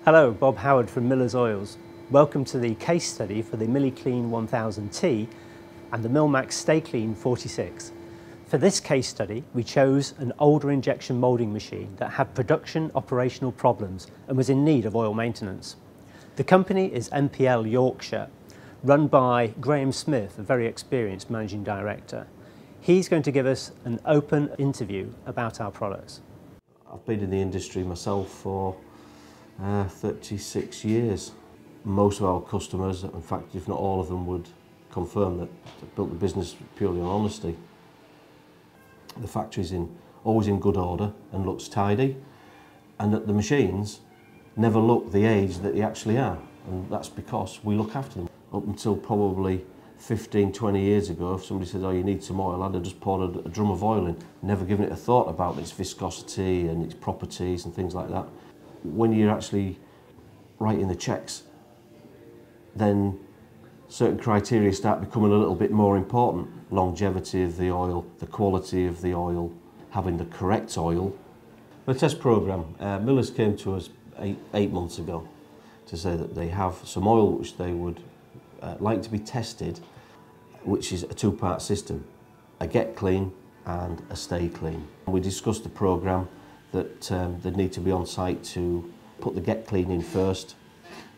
Hello, Bob Howard from Miller's Oils. Welcome to the case study for the Milliclean 1000T and the Milmax StayClean 46. For this case study, we chose an older injection moulding machine that had production operational problems and was in need of oil maintenance. The company is MPL Yorkshire, run by Graham Smith, a very experienced managing director. He's going to give us an open interview about our products. I've been in the industry myself for 36 years. Most of our customers, in fact if not all of them, would confirm that they've built the business purely on honesty. The factory's always in good order and looks tidy, and that the machines never look the age that they actually are, and that's because we look after them. Up until probably 15-20 years ago, if somebody said, oh, you need some oil, I'd have just poured a drum of oil in, never given it a thought about its viscosity and its properties and things like that. When you're actually writing the checks, then certain criteria start becoming a little bit more important. Longevity of the oil, the quality of the oil, having the correct oil. The test programme, Miller's came to us eight months ago to say that they have some oil which they would like to be tested, which is a two-part system, a get clean and a stay clean. We discussed the programme that they'd need to be on site to put the get clean in first,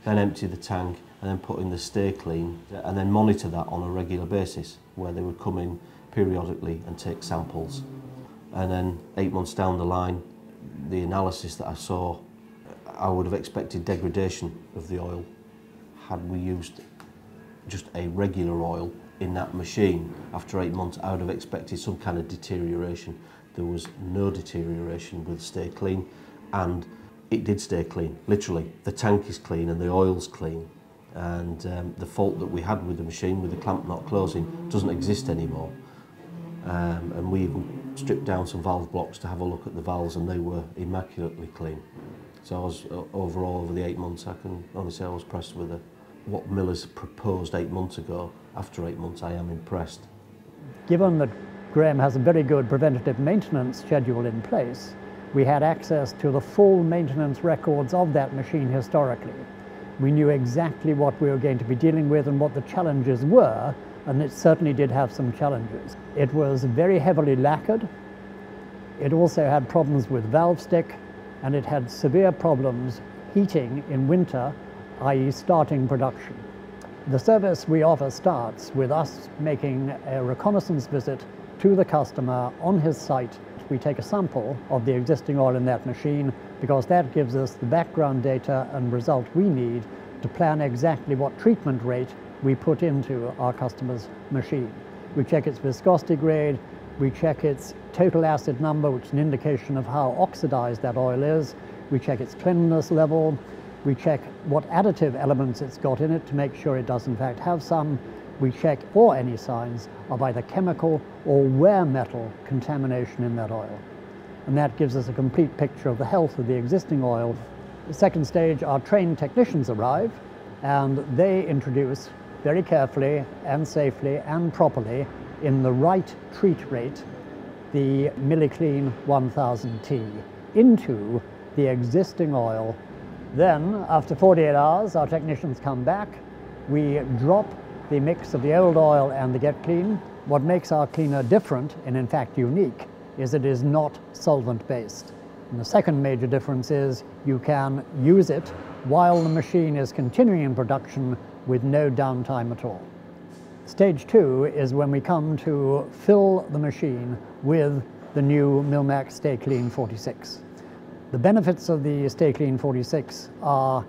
then empty the tank, and then put in the stay clean, and then monitor that on a regular basis, where they would come in periodically and take samples. And then 8 months down the line, the analysis that I saw, I would have expected degradation of the oil had we used just a regular oil in that machine. After 8 months, I would have expected some kind of deterioration. There was no deterioration with Stay Clean, and it did stay clean, literally. The tank is clean and the oil's clean, and the fault that we had with the machine, with the clamp not closing, doesn't exist anymore. And we even stripped down some valve blocks to have a look at the valves, and they were immaculately clean. So I was, overall, over the 8 months, I can honestly say I was impressed with what Miller's proposed 8 months ago. After 8 months, I am impressed. Given that Graham has a very good preventative maintenance schedule in place, we had access to the full maintenance records of that machine historically. We knew exactly what we were going to be dealing with and what the challenges were, and it certainly did have some challenges. It was very heavily lacquered. It also had problems with valve stick, and it had severe problems heating in winter, i.e. starting production. The service we offer starts with us making a reconnaissance visit to the customer on his site. We take a sample of the existing oil in that machine because that gives us the background data and result we need to plan exactly what treatment rate we put into our customer's machine. We check its viscosity grade, we check its total acid number, which is an indication of how oxidized that oil is, we check its cleanliness level, we check what additive elements it's got in it to make sure it does in fact have some. We check for any signs of either chemical or wear metal contamination in that oil. And that gives us a complete picture of the health of the existing oil. The second stage, our trained technicians arrive, and they introduce very carefully and safely and properly in the right treat rate the Milliclean 1000T into the existing oil. Then, after 48 hours, our technicians come back. We drop the mix of the old oil and the Get Clean. What makes our cleaner different, and in fact unique, is it is not solvent-based. And the second major difference is you can use it while the machine is continuing in production with no downtime at all. Stage 2 is when we come to fill the machine with the new Milmax StayClean 46. The benefits of the StayClean 46 are,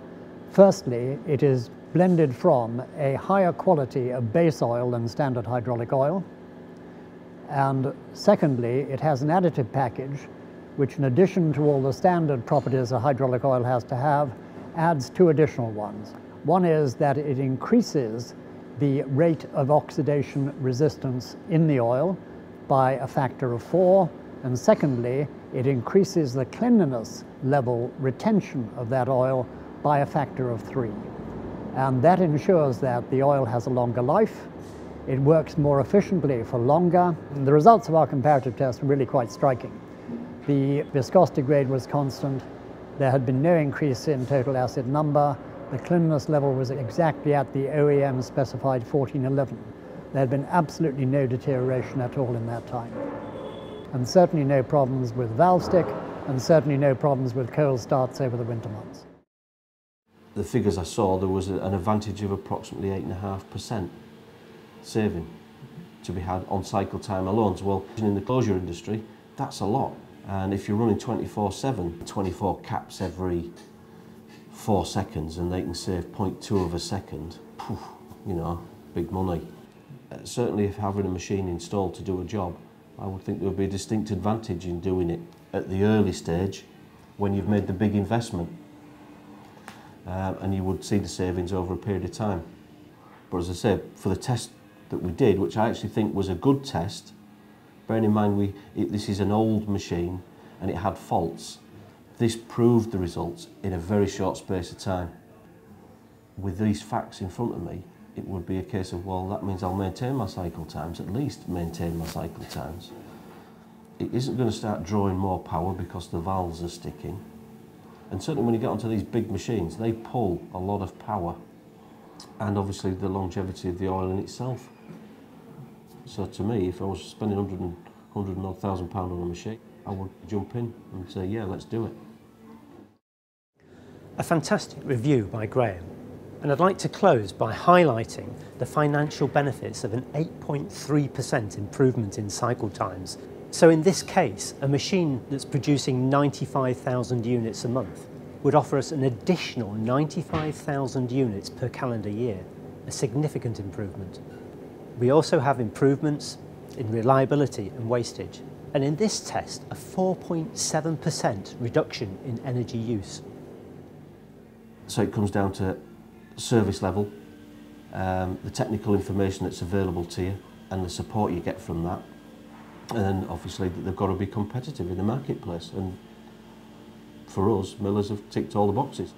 firstly, it is blended from a higher quality of base oil than standard hydraulic oil. And secondly, it has an additive package which, in addition to all the standard properties a hydraulic oil has to have, adds two additional ones. One is that it increases the rate of oxidation resistance in the oil by a factor of 4, and secondly, it increases the cleanliness level retention of that oil by a factor of 3. And that ensures that the oil has a longer life, it works more efficiently for longer. And the results of our comparative test are really quite striking. The viscosity grade was constant, There had been no increase in total acid number. The cleanliness level was exactly at the OEM specified 1411. There had been absolutely no deterioration at all in that time. And certainly no problems with valve stick, and certainly no problems with cold starts over the winter months. The figures I saw, there was an advantage of approximately 8.5% saving to be had on cycle time alone. So, well, in the closure industry, that's a lot. And if you're running 24/7, 24 caps every 4 seconds, and they can save 0.2 of a second, poof, you know, big money. Certainly if having a machine installed to do a job, I would think there would be a distinct advantage in doing it at the early stage when you've made the big investment. And you would see the savings over a period of time. But as I said, for the test that we did, which I actually think was a good test, bearing in mind this is an old machine and it had faults, this proved the results in a very short space of time. With these facts in front of me, it would be a case of, well, that means I'll maintain my cycle times, at least maintain my cycle times. It isn't going to start drawing more power because the valves are sticking. And certainly when you get onto these big machines, they pull a lot of power, and obviously the longevity of the oil in itself. So to me, if I was spending £100,000 on a machine, I would jump in and say, yeah, let's do it. A fantastic review by Graham, and I'd like to close by highlighting the financial benefits of an 8.3% improvement in cycle times. So in this case, a machine that's producing 95,000 units a month would offer us an additional 95,000 units per calendar year, a significant improvement. We also have improvements in reliability and wastage, and in this test, a 4.7% reduction in energy use. So it comes down to service level, the technical information that's available to you, and the support you get from that. And then obviously they've got to be competitive in the marketplace, and for us, Millers have ticked all the boxes.